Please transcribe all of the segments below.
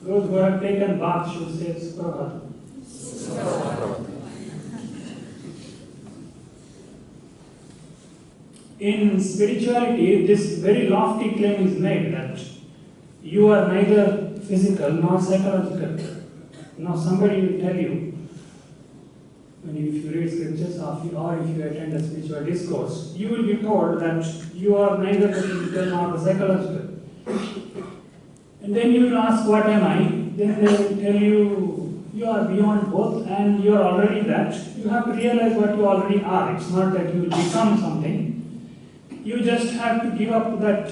Those who have taken bath should say Suprabhat. In spirituality, this very lofty claim is made that you are neither physical nor psychological. Now somebody will tell you, if you read scriptures or if you attend a spiritual discourse, you will be told that you are neither the physical nor the psychological. And then you will ask, what am I? Then they will tell you, you are beyond both and you are already that. You have to realize what you already are. It's not that you will become something. You just have to give up that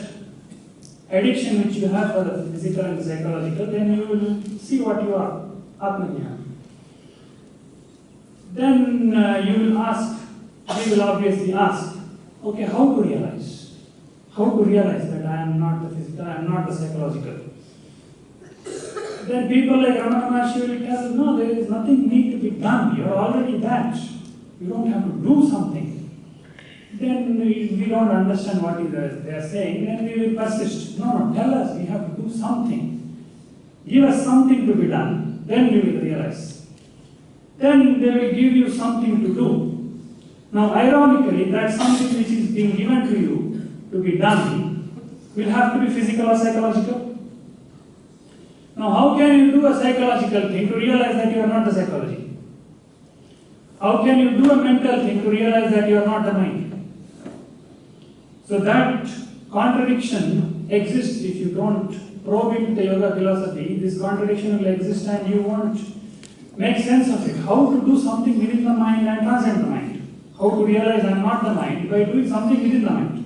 addiction which you have for the physical and psychological, then you will see what you are, Atmanya. Then you will ask, we will obviously ask, okay, how to realize? How to realize that I am not the physical, I am not the psychological? Then people like Ramana Maharshi will tell, no, there is nothing need to be done, you are already that. You don't have to do something. Then we don't understand what they are saying, then we will persist. No, tell us, we have to do something. Give us something to be done, then we will realize. Then they will give you something to do. Now, ironically, that something which is being given to you to be done will have to be physical or psychological. Now, how can you do a psychological thing to realize that you are not the psychology? How can you do a mental thing to realize that you are not the mind? So that contradiction exists if you don't probe into the yoga philosophy. This contradiction will exist and you won't make sense of it. How to do something within the mind and transcend the mind. How to realize I am not the mind by doing something within the mind.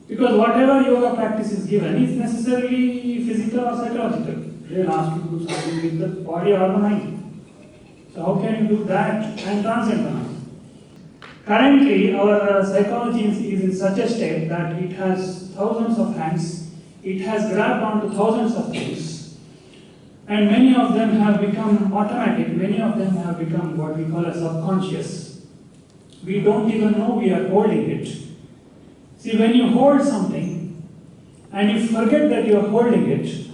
Because whatever yoga practice is given is necessarily physical or psychological. They will ask you to do something with the body or the mind. So how can you do that and transcend the mind? Currently, our psychology is in such a state that it has thousands of hands, it has grabbed onto thousands of things, and many of them have become automatic, many of them have become what we call a subconscious. We don't even know we are holding it. See, when you hold something, and you forget that you are holding it,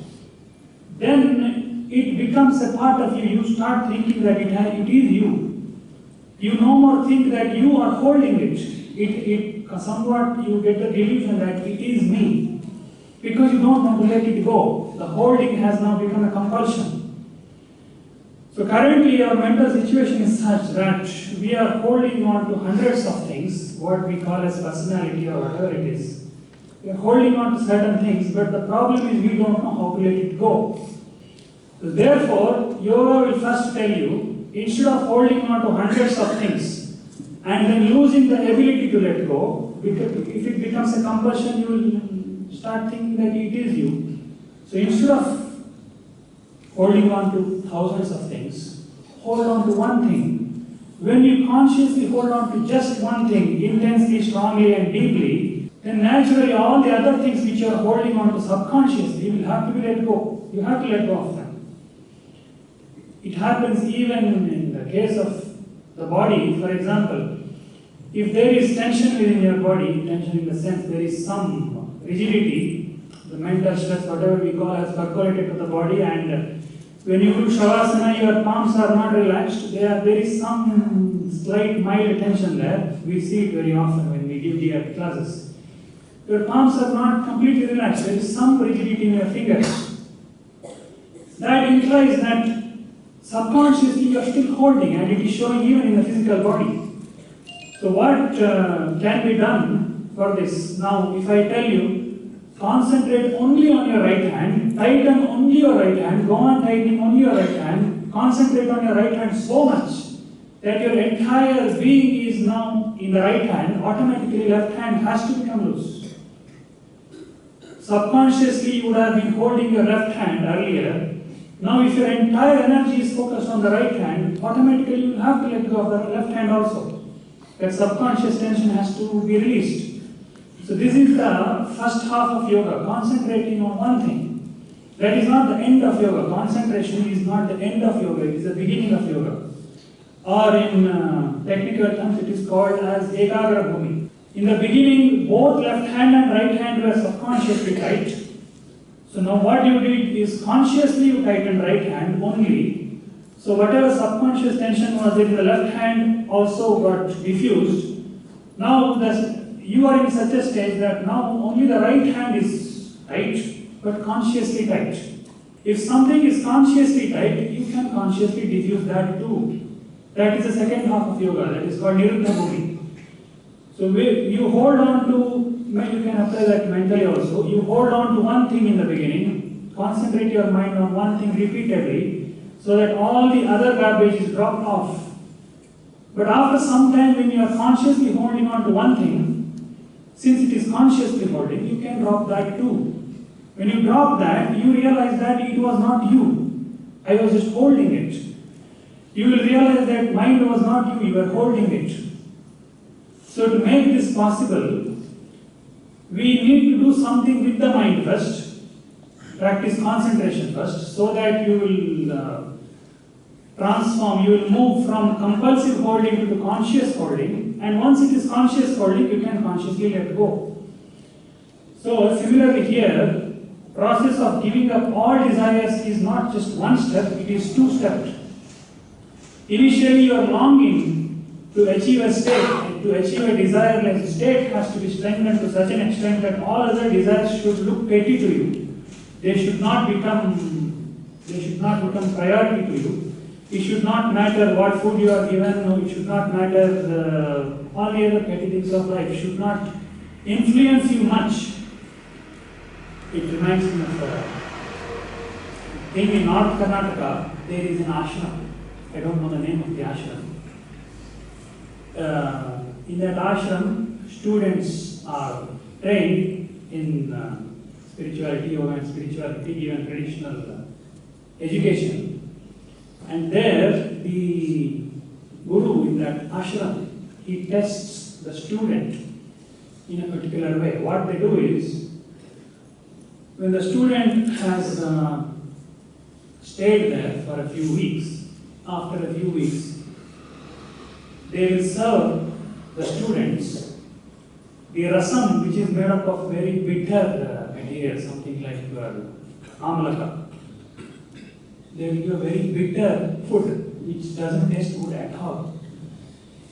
then it becomes a part of you. You start thinking that it is you. You no more think that you are holding it. Somewhat you get the delusion that it is me. Because you don't want to let it go. The holding has now become a compulsion. So currently our mental situation is such that we are holding on to hundreds of things, what we call as personality or whatever it is. We are holding on to certain things, but the problem is we don't know how to let it go. So therefore, yoga will first tell you, instead of holding on to hundreds of things and then losing the ability to let go, because if it becomes a compulsion, you will start thinking that it is you. So instead of holding on to thousands of things, hold on to one thing. When you consciously hold on to just one thing, intensely, strongly and deeply, then naturally all the other things which you are holding on to subconsciously will have to be let go. You have to let go of them. It happens even in the case of the body. For example, if there is tension within your body, tension in the sense there is some rigidity, the mental stress, whatever we call, has percolated to the body, and when you do Shavasana, your palms are not relaxed, there is some slight mild tension there. We see it very often when we give DRT classes. Your palms are not completely relaxed, there is some rigidity in your fingers. That implies that subconsciously you are still holding, and it is showing even in the physical body. So what can be done for this? Now, if I tell you, concentrate only on your right hand, tighten only your right hand, go on tightening only your right hand, concentrate on your right hand so much that your entire being is now in the right hand, automatically left hand has to become loose. Subconsciously you would have been holding your left hand earlier. Now if your entire energy is focused on the right hand, automatically you will have to let go of the left hand also. That subconscious tension has to be released. So this is the first half of yoga, concentrating on one thing. That is not the end of yoga. Concentration is not the end of yoga, it is the beginning of yoga. Or in technical terms, it is called as Ekagra Bhumi. In the beginning, both left hand and right hand were subconsciously tight. So now what you did is consciously you tightened right hand only. So whatever subconscious tension was there in the left hand also got diffused. Now you are in such a stage that now only the right hand is tight, but consciously tight. If something is consciously tight, you can consciously diffuse that too. That is the second half of yoga, that is called Niruddha Bhumi. So you hold on to, you can apply that mentally also, you hold on to one thing in the beginning, concentrate your mind on one thing repeatedly, so that all the other garbage is dropped off. But after some time when you are consciously holding on to one thing, since it is consciously holding, you can drop that too. When you drop that, you realize that it was not you. I was just holding it. You will realize that mind was not you, you were holding it. So to make this possible, we need to do something with the mind first, practice concentration first, so that you will transform, you will move from compulsive holding to conscious holding, and once it is conscious holding, you can consciously let go. So similarly here, process of giving up all desires is not just one step, it is two-stepped. Initially you are longing to achieve a state, to achieve a desireless state has to be strengthened to such an extent that all other desires should look petty to you. They should not become priority to you. It should not matter what food you are given, no, it should not matter all the other petty things of life, should not influence you much. It reminds me of a thing in North Karnataka, there is an ashram. I don't know the name of the ashram. In that ashram, students are trained in spirituality, yoga and spirituality, even traditional education. And there, the guru in that ashram, he tests the student in a particular way. What they do is, when the student has stayed there for a few weeks, after a few weeks, they will serve the students the rasam, which is made up of very bitter material, something like amalaka. They will give a very bitter food, which doesn't taste good at all.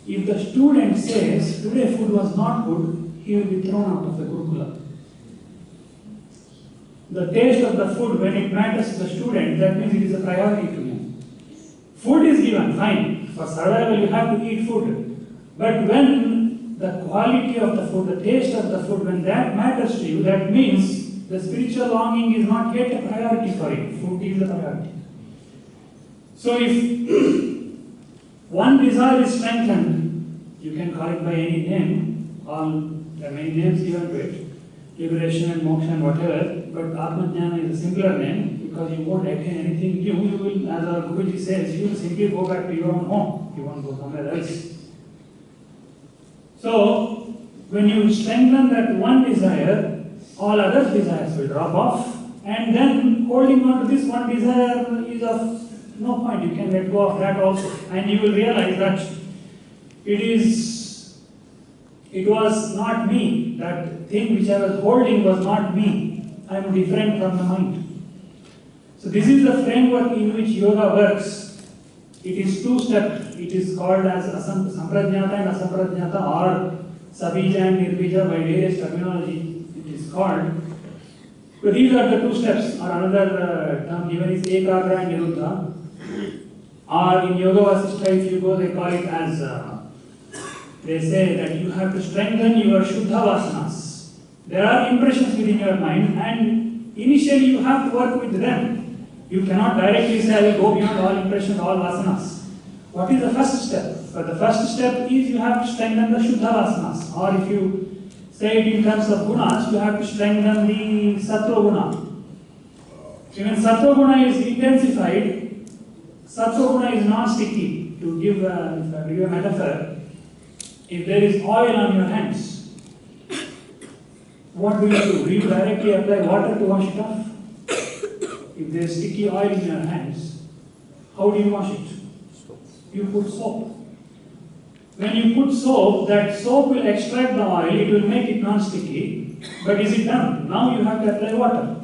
If the student says, today food was not good, he will be thrown out of the Gurukula. The taste of the food, when it matters to the student, that means it is a priority to him. Food is given, fine. For survival, you have to eat food. But when the quality of the food, the taste of the food, when that matters to you, that means the spiritual longing is not yet a priority for you. Food is a priority. So if one desire is strengthened, you can call it by any name, there are many names given to it, liberation and moksha and whatever, but Atma-jnana is a simpler name because you won't attain anything new. You will, as our Guruji says, you will simply go back to your own home. You won't go somewhere else. So, when you strengthen that one desire, all other desires will drop off, and then holding on to this one desire is of no point. You can let go of that also, and you will realize that it was not me. That thing which I was holding was not me. I am different from the mind. So this is the framework in which yoga works. It is two-step. It is called as samprajñata and asamprajñata, or sabija and nirbija by various terminology. It is called. So these are the two steps. Or another term given is ekagra and niruddha. Or in Yoga Vasishtha, if you go, they call it as, they say that you have to strengthen your Shuddha Vasanas. There are impressions within your mind, and initially you have to work with them. You cannot directly say, I will go beyond all impressions, all Vasanas. What is the first step? So the first step is you have to strengthen the Shuddha Vasanas. Or if you say it in terms of gunas, you have to strengthen the Sattva Guna. So when Sattva Guna is intensified, Sattva Guna is non-sticky. To give a metaphor, if there is oil on your hands, what do? Do you directly apply water to wash it off? If there is sticky oil in your hands, how do you wash it? You put soap. When you put soap, that soap will extract the oil, it will make it non-sticky. But is it done? Now you have to apply water.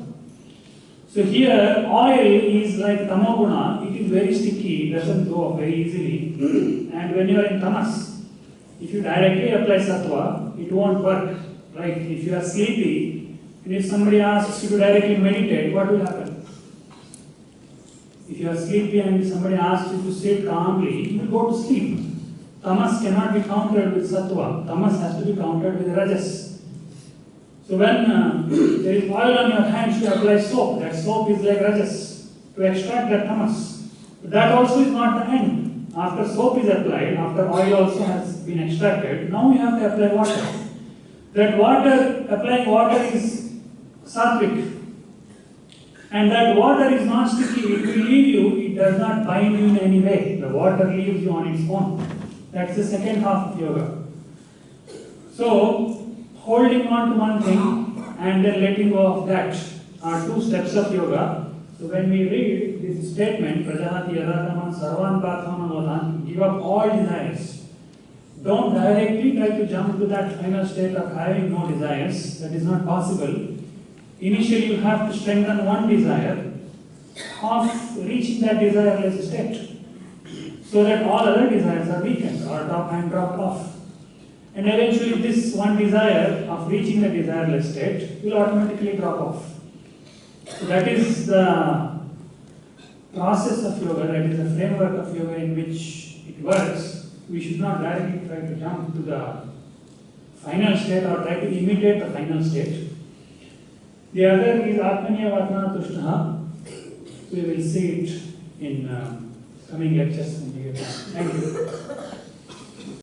So here, oil is like tamoguna, it is very sticky, it doesn't go off very easily. And when you are in tamas, if you directly apply sattva, it won't work. Like if you are sleepy, and if somebody asks you to directly meditate, what will happen? If you are sleepy and somebody asks you to sit calmly, you will go to sleep. Tamas cannot be countered with sattva. Tamas has to be countered with rajas. So when there is oil on your hands, you apply soap. That soap is like rajas to extract that tamas. But that also is not the end. After soap is applied, after oil also has been extracted, now you have to apply water. That water, applying water is sattvic. And that water is not sticky, it will leave you, it does not bind you in any way. The water leaves you on its own. That's the second half of yoga. So, holding on to one thing and then letting go of that are two steps of yoga. So when we read this statement, Prajahati Yadakaman Sarvan Pathamanodan, give up all desires. Don't directly try to jump to that final state of having no desires. That is not possible. Initially you have to strengthen one desire of reaching that desireless state, so that all other desires are weakened or dropped off. And eventually this one desire of reaching the desireless state will automatically drop off. So that is the process of yoga, that is the framework of yoga in which it works. We should not directly try to jump to the final state or try to imitate the final state. The other is Atmanya Vatmana Tushnaha. We will see it in coming lectures. Thank you.